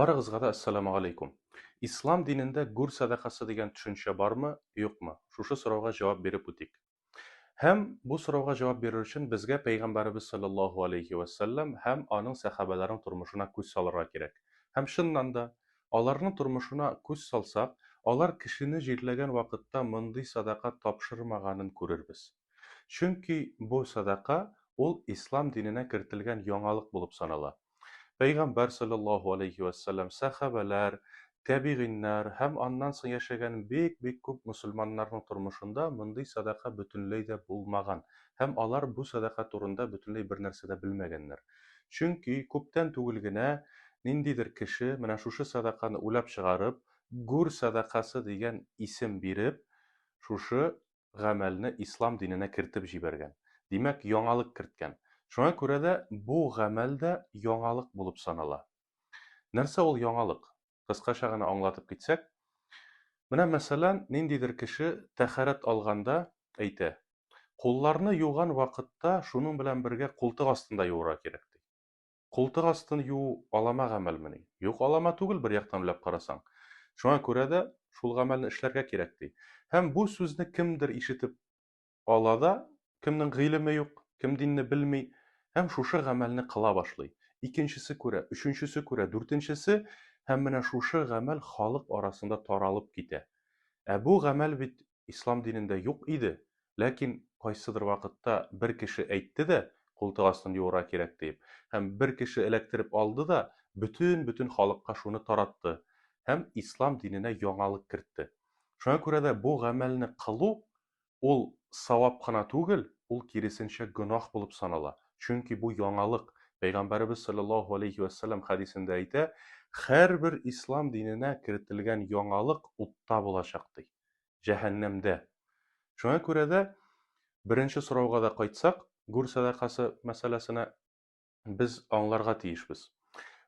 Барыгызга да ассаламу алейкум. Ислам динендә гүр садакасы дигән төшенчә бармы, юкмы? Шушы сорауга җавап биреп үтик. Һәм бу сорауга җавап бирер өчен безгә Пәйгамбәрбез саллаллаһу алейхи ва саллям һәм аның сахабаларының тормышына күз салырга кирәк. Һәм чыннан да, аларның тормышына күз салсак, алар кешене җирләгән вакытта мондый садака тапшырмаганын күрербез. Чөнки бу садака ул ислам диненә кертелгән яңалык булып санала. Пәйгамбәр саллаллаһу алейхи ва саллям, сахабалар, тәбигиннәр һәм аннан соң яшәгән бик күп мөселманнарның тормышында мондый садака бөтенләй дә булмаган һәм алар бу садака турында бөтенләй бер нәрсә дә белмәгәннәр. Чөнки күптән түгел генә ниндидер кеше менә шушы садаканы уйлап чыгарып, гүр садакасы дигән исем биреп, шушы гамәлне ислам диненә кертеп җибәргән. Димәк, яңалык керткән. Шуңа күрә дә бу гамәл дә яңалык булып санала. Нәрсә ул яңалык? Кыскача гына аңлатып китсәк, менә мәсәлән, ниндидер кеше тәһарәт алганда әйтә: "Кулларны юган вакытта шуның белән бергә култык астында юырга кирәк" ди. Култык астын юу алама гамәлме? Юк, алама түгел бер яктан уйлап карасаң. Шуңа күрә дә шул гамәлне эшләргә кирәк ди. Һәм бу сүзне кемдер ишетеп ала да, кемнең гыйлеме юк, кем динне белми, һәм шушы гамәлне кыла башлый. Икенчесе күрә, өченчесе күрә, дүртенчесе, һәм менә шушы гамәл халык арасында таралып китә. Бу гамәл бит ислам динендә юк иде, ләкин кайсыдыр вакытта бер кеше әйтте дә, култык астын юырга кирәк дип, һәм бер кеше эләктереп алды да, бөтен халыкка шуны таратты һәм ислам диненә яңалык кертте. Шуңа күрә дә бу гамәлне кылу ул савап кына түгел, ул киресенчә гөнаһ булып санала. Чөнки бу яңалык. Пәйгамбәрбез саллаллаһу алейхи ва саллям хадисендә әйтә: "Һәрбер ислам диненә кертелгән яңалык утта булачак" ди, җәһәннәмдә. Шуңа күрә дә беренче сорауга да кайтсак, гүр садакасы мәсьәләсенә без аңларга тиешбез.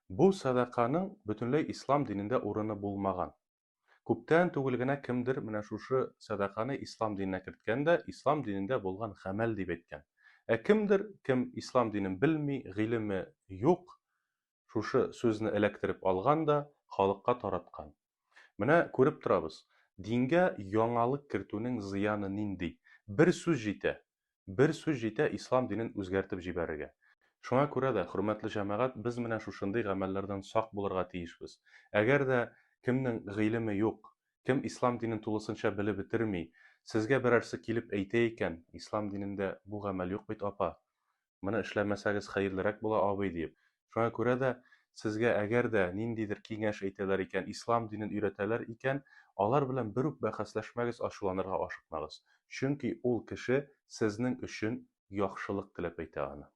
Бу садаканың бөтенләй ислам динендә урыны булмаган. Күптән түгел генә кемдер менә шушы садаканы ислам диненә керткән дә, ислам динендә булган гамәл дип әйткән. Кемдер, кем ислам динен белми, гыйлеме юк, шушы сүзне эләктереп алган да халыкка тараткан. Менә күреп торабыз. Дингә яңалык кертүнең зыяны нинди? Бер сүз җитә. Бер сүз җитә ислам динен үзгәртеп җибәрергә. Шуңа күрә дә, хөрмәтле җәмәгать, без менә шушындый гамәлләрдән сак булырга тиешбез. Әгәр дә кемнең гыйлеме юк, кем ислам динен тулысынча белеп бетерми, сезгә берәрсе килеп әйтә икән: "Ислам динендә бу гамәл юк бит, апа. Моны эшләмәсәгез хәерлерәк була, абый" дип. Шуңа күрә дә сезгә әгәр дә ниндидер киңәш әйтәләр икән, ислам динен өйрәтәләр икән, алар белән бер үк бәхәсләшмәгез, ачуланырга ашыкмагыз. Чөнки ул кеше сезнең өчен яхшылык теләп әйтә аны.